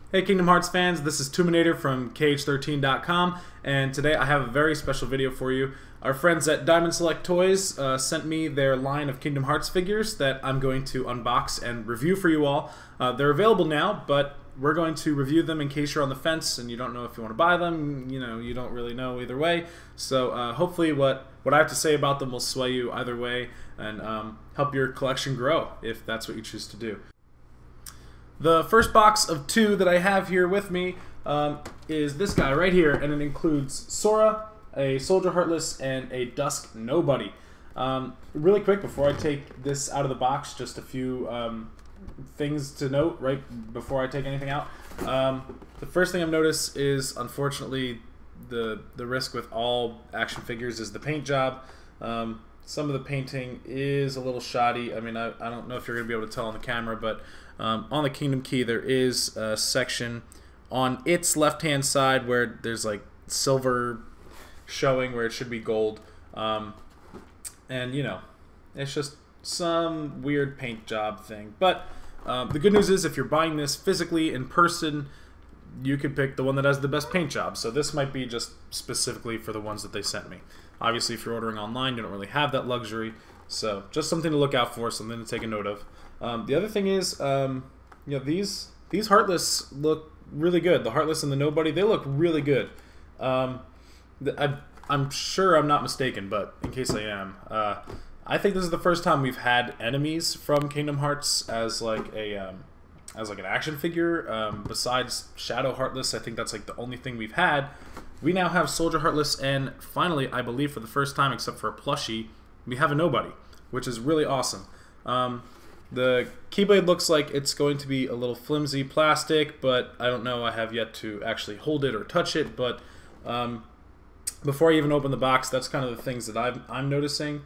Hey Kingdom Hearts fans, this is Toominator from KH13.com, and today I have a very special video for you. Our friends at Diamond Select Toys sent me their line of Kingdom Hearts figures that I'm going to unbox and review for you all. They're available now, but we're going to review them in case you're on the fence and you don't know if you want to buy them. You know, you don't really know either way. So hopefully what I have to say about them will sway you either way and help your collection grow if that's what you choose to do. The first box of two that I have here with me is this guy right here, and it includes Sora, a Shadow Heartless, and a Dusk Nobody. Really quick, before I take this out of the box, just a few things to note right before I take anything out. The first thing I've noticed is, unfortunately, the risk with all action figures is the paint job. Some of the painting is a little shoddy. I mean, I don't know if you're going to be able to tell on the camera, but on the Kingdom Key there is a section on its left-hand side where there's like silver showing where it should be gold. And, you know, it's just some weird paint job thing. But the good news is if you're buying this physically in person, you can pick the one that has the best paint job. So this might be just specifically for the ones that they sent me. Obviously, if you're ordering online, you don't really have that luxury. So just something to look out for, something to take a note of. The other thing is, you know, these Heartless look really good. The Heartless and the Nobody, they look really good. I'm sure I'm not mistaken, but in case I am, I think this is the first time we've had enemies from Kingdom Hearts as like an action figure. Besides Shadow Heartless, I think that's like the only thing we've had. We now have Shadow Heartless, and finally, I believe for the first time, except for a plushie, we have a Nobody, which is really awesome. The Keyblade looks like it's going to be a little flimsy plastic, but I don't know. I have yet to actually hold it or touch it, but before I even open the box, that's kind of the things that I'm noticing.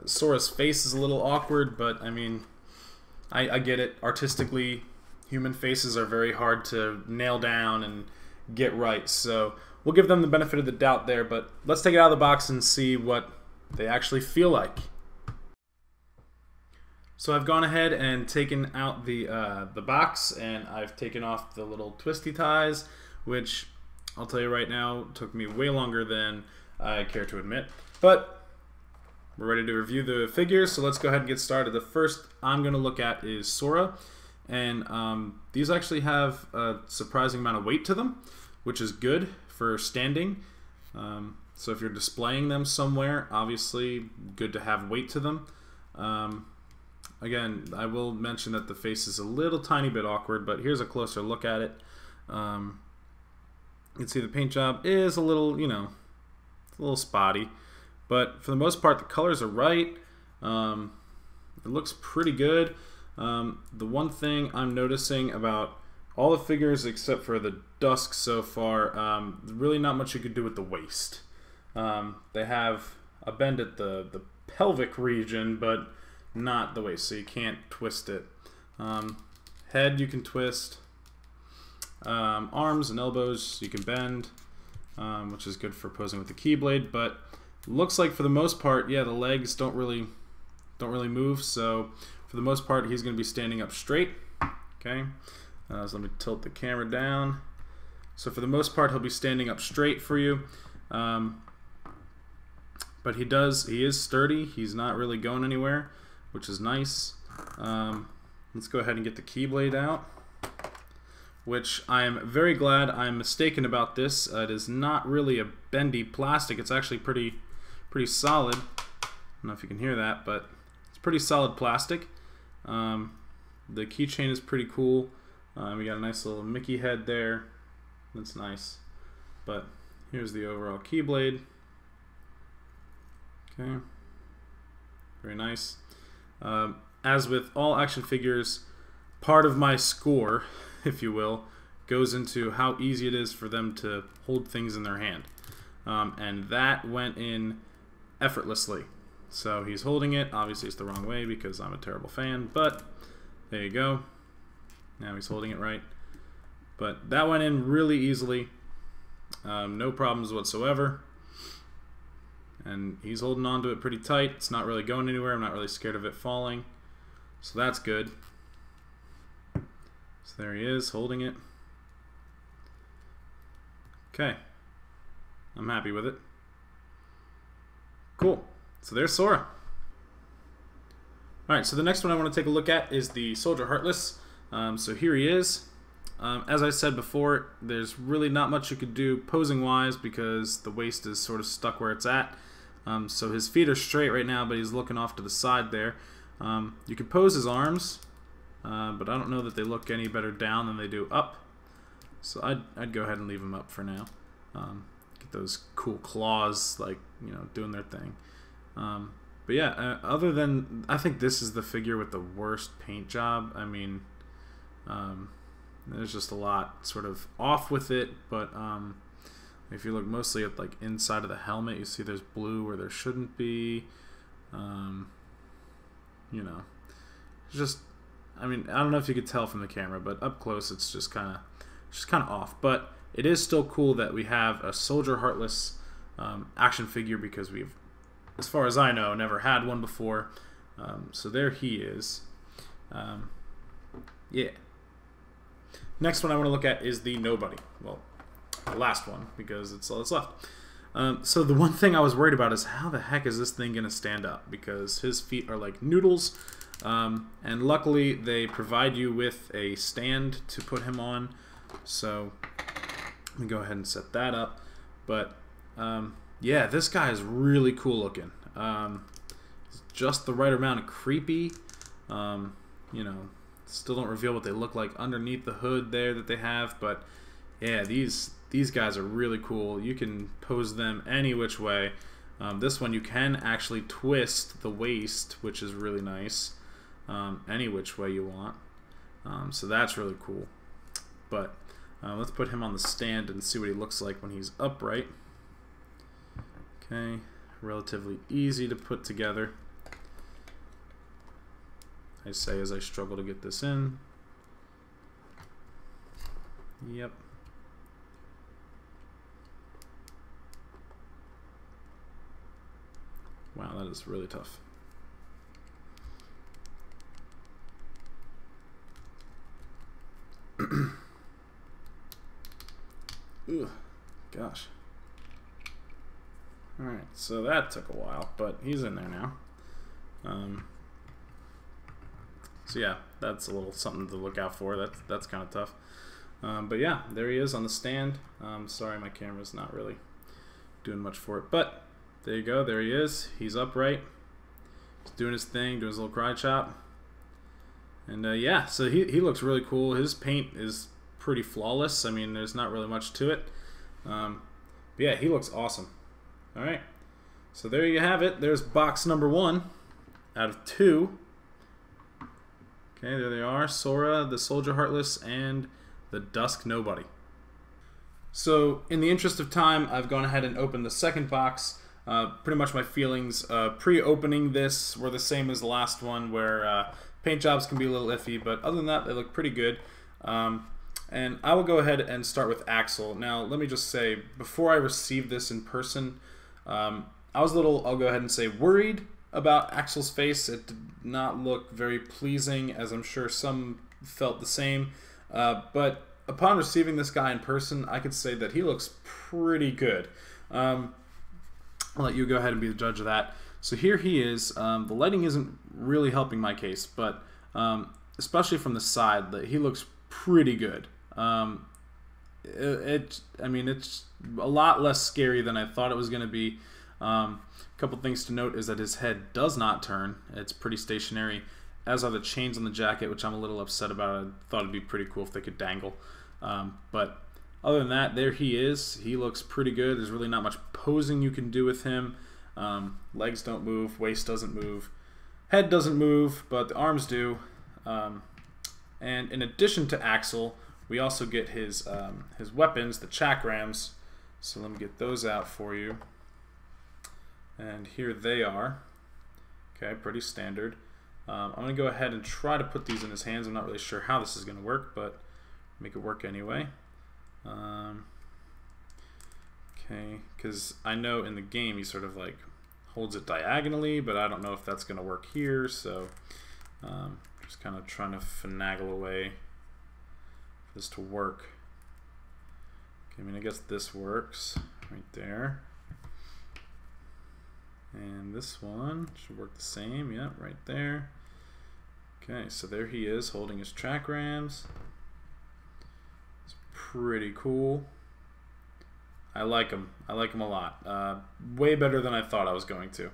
Sora's face is a little awkward, but I mean, I get it. Artistically, human faces are very hard to nail down and get right, so we'll give them the benefit of the doubt there, but let's take it out of the box and see what they actually feel like. So I've gone ahead and taken out the box, and I've taken off the little twisty ties, which I'll tell you right now took me way longer than I care to admit. But we're ready to review the figures, so let's go ahead and get started. The first I'm going to look at is Sora, and these actually have a surprising amount of weight to them, which is good for standing. So if you're displaying them somewhere, obviously good to have weight to them. Again, I will mention that the face is a little tiny bit awkward, but here's a closer look at it. You can see the paint job is a little, you know, a little spotty, but for the most part the colors are right. It looks pretty good. The one thing I'm noticing about all the figures except for the Dusk so far, really not much you could do with the waist. They have a bend at the pelvic region, but not the waist, so you can't twist it. Head you can twist. Arms and elbows you can bend, which is good for posing with the Keyblade, but looks like for the most part, yeah, the legs don't really move, so for the most part he's going to be standing up straight. Okay, so let me tilt the camera down. So for the most part he'll be standing up straight for you, but he is sturdy. He's not really going anywhere, which is nice. Let's go ahead and get the Keyblade out, which I am very glad I'm mistaken about this. It is not really a bendy plastic. It's actually pretty solid. I don't know if you can hear that, but it's pretty solid plastic. The keychain is pretty cool. We got a nice little Mickey head there. That's nice. But here's the overall Keyblade. Okay, very nice. As with all action figures, part of my score, if you will, goes into how easy it is for them to hold things in their hand. And that went in effortlessly. So he's holding it. Obviously it's the wrong way because I'm a terrible fan, but there you go. Now he's holding it right. But that went in really easily. No problems whatsoever. And he's holding on to it pretty tight. It's not really going anywhere. I'm not really scared of it falling. So that's good. So there he is, holding it. Okay. I'm happy with it. Cool. So there's Sora. Alright, so the next one I want to take a look at is the Soldier Heartless. So here he is. As I said before, there's really not much you could do posing-wise because the waist is sort of stuck where it's at. So his feet are straight right now, but he's looking off to the side there. You could pose his arms, but I don't know that they look any better down than they do up. So I'd go ahead and leave them up for now. Get those cool claws, like, you know, doing their thing. But yeah, other than, I think this is the figure with the worst paint job. I mean, there's just a lot sort of off with it, but if you look mostly at like inside of the helmet, you see there's blue where there shouldn't be. You know, it's just, I mean, I don't know if you could tell from the camera, but up close it's just kind of off. But it is still cool that we have a Soldier Heartless action figure, because we've, as far as I know, never had one before. So there he is. Yeah. Next one I want to look at is the Nobody. Well, the last one, because it's all that's left. So the one thing I was worried about is how the heck is this thing going to stand up? Because his feet are like noodles. And luckily they provide you with a stand to put him on. So let me go ahead and set that up. But yeah, this guy is really cool looking. It's just the right amount of creepy. You know, still don't reveal what they look like underneath the hood there that they have, but yeah, these guys are really cool. You can pose them any which way. This one you can actually twist the waist, which is really nice, any which way you want. So that's really cool. But let's put him on the stand and see what he looks like when he's upright. Okay, relatively easy to put together, I say as I struggle to get this in. Yep. Wow, that is really tough. Ugh, gosh. Alright, so that took a while, but he's in there now. So yeah, that's a little something to look out for. That's kind of tough. But yeah, there he is on the stand. Sorry, my camera's not really doing much for it, but there you go. There he is. He's upright. He's doing his thing, doing his little cry chop. And yeah, so he looks really cool. His paint is pretty flawless. I mean, there's not really much to it. But yeah, he looks awesome. All right, so there you have it. There's box number 1 out of 2. Okay, there they are, Sora, the Soldier Heartless, and the Dusk Nobody. So, in the interest of time, I've gone ahead and opened the second box. Pretty much my feelings pre-opening this were the same as the last one, where paint jobs can be a little iffy, but other than that, they look pretty good. And I will go ahead and start with Axel. Now, let me just say, before I received this in person, I was a little, I'll go ahead and say, worried about Axel's face. It did not look very pleasing, as I'm sure some felt the same. But upon receiving this guy in person, I could say that he looks pretty good. I'll let you go ahead and be the judge of that. So here he is. The lighting isn't really helping my case, but especially from the side, he looks pretty good. I mean, it's a lot less scary than I thought it was going to be. A couple things to note is that his head does not turn. It's pretty stationary, as are the chains on the jacket, which I'm a little upset about. I thought it'd be pretty cool if they could dangle. But other than that, there he is. He looks pretty good. There's really not much posing you can do with him. Legs don't move, waist doesn't move, head doesn't move, but the arms do. And in addition to Axel, we also get his weapons, the chakrams. So let me get those out for you. And here they are. Okay, pretty standard. I'm going to go ahead and try to put these in his hands. I'm not really sure how this is going to work, but make it work anyway. Okay, because I know in the game he sort of like holds it diagonally, but I don't know if that's going to work here, so just kind of trying to finagle away this to work. Okay, I mean, I guess this works right there. And this one should work the same. Yep, right there. Okay, so there he is holding his track rams. It's pretty cool. I like him. I like him a lot. Way better than I thought I was going to.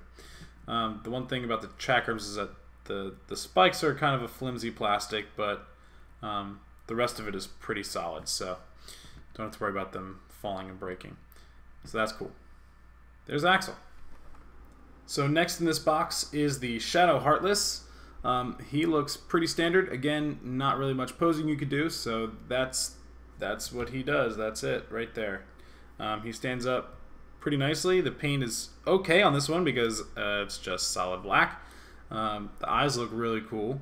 The one thing about the track rams is that the spikes are kind of a flimsy plastic, but the rest of it is pretty solid, so don't have to worry about them falling and breaking. So that's cool. There's Axel. So next in this box is the Shadow Heartless. He looks pretty standard. Again, not really much posing you could do, so that's what he does. That's it right there. He stands up pretty nicely. The paint is okay on this one because it's just solid black. The eyes look really cool.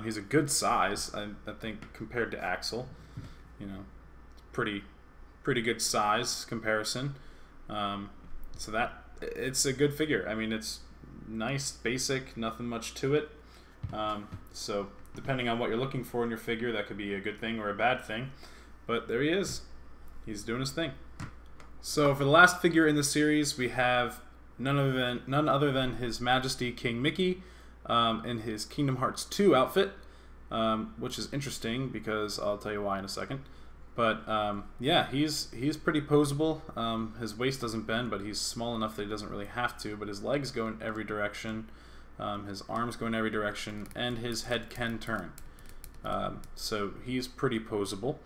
He's a good size, I think, compared to Axel. You know, pretty good size comparison. So that it's a good figure. I mean, it's nice, basic, nothing much to it. So depending on what you're looking for in your figure, that could be a good thing or a bad thing. But there he is. He's doing his thing. So for the last figure in the series, we have none other than His Majesty King Mickey in his Kingdom Hearts 2 outfit, which is interesting because I'll tell you why in a second. But yeah, he's pretty posable. His waist doesn't bend, but he's small enough that he doesn't really have to. But his legs go in every direction, his arms go in every direction, and his head can turn. So he's pretty posable.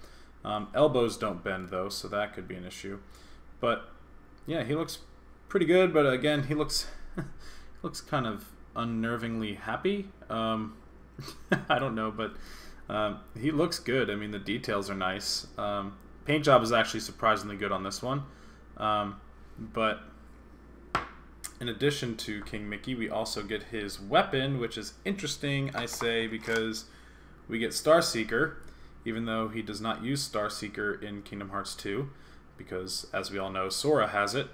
Elbows don't bend though, so that could be an issue. But yeah, he looks pretty good. But again, he looks looks kind of unnervingly happy. I don't know, but he looks good. I mean, the details are nice. Paint job is actually surprisingly good on this one. But in addition to King Mickey, we also get his weapon, which is interesting, I say, because we get Starseeker, even though he does not use Starseeker in Kingdom Hearts 2, because, as we all know, Sora has it.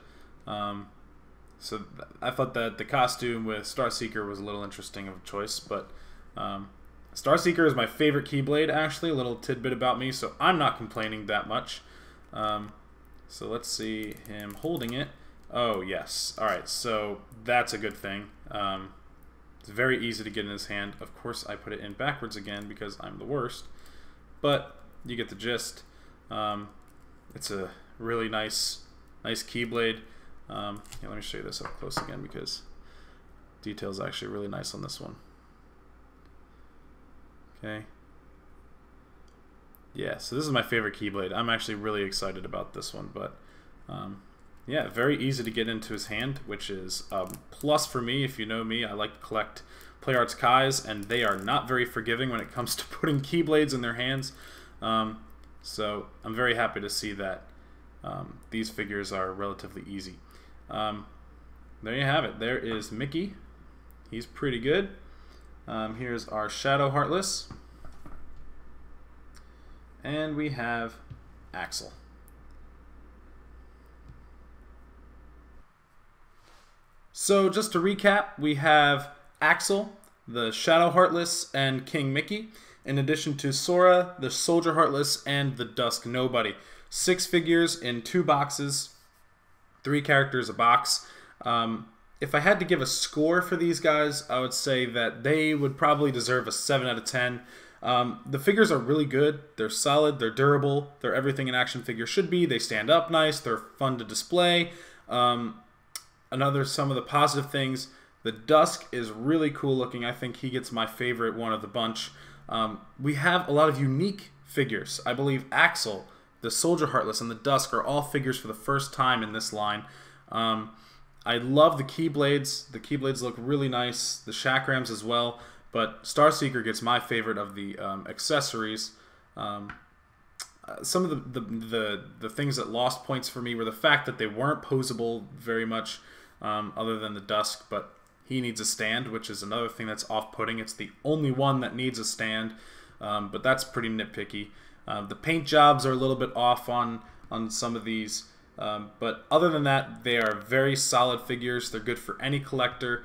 So I thought that the costume with Starseeker was a little interesting of a choice, but Starseeker is my favorite Keyblade, actually, a little tidbit about me, so I'm not complaining that much. So let's see him holding it. Oh, yes. Alright, so that's a good thing. It's very easy to get in his hand. Of course, I put it in backwards again because I'm the worst, but you get the gist. It's a really nice Keyblade. Yeah, let me show you this up close again because detail is actually really nice on this one. Okay. Yeah, so this is my favorite Keyblade. I'm actually really excited about this one, but yeah, very easy to get into his hand, which is a plus for me. If you know me, I like to collect Play Arts Kais, and they are not very forgiving when it comes to putting Keyblades in their hands. So I'm very happy to see that these figures are relatively easy. There you have it. There is Mickey. He's pretty good. Here's our Shadow Heartless. And we have Axel. So just to recap, we have Axel, the Shadow Heartless, and King Mickey, in addition to Sora, the Soldier Heartless, and the Dusk Nobody. 6 figures in 2 boxes, 3 characters a box. If I had to give a score for these guys, I would say that they would probably deserve a 7 out of 10. The figures are really good. They're solid, they're durable, they're everything an action figure should be. They stand up nice, they're fun to display. Some of the positive things, the Dusk is really cool looking. I think he gets my favorite one of the bunch. We have a lot of unique figures. I believe Axel, the Soldier Heartless, and the Dusk are all figures for the first time in this line. I love the Keyblades. The Keyblades look really nice. The Chakrams as well. But Starseeker gets my favorite of the accessories. Some of the things that lost points for me were the fact that they weren't posable very much, other than the Dusk, but he needs a stand, which is another thing that's off-putting. It's the only one that needs a stand, but that's pretty nitpicky. The paint jobs are a little bit off on some of these, but other than that, they are very solid figures. They're good for any collector.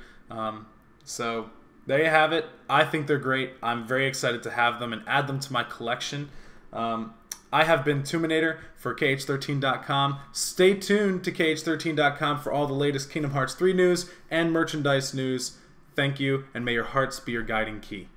So there you have it. I think they're great. I'm very excited to have them and add them to my collection. I have been Toominator for KH13.com. Stay tuned to KH13.com for all the latest Kingdom Hearts 3 news and merchandise news. Thank you, and may your hearts be your guiding key.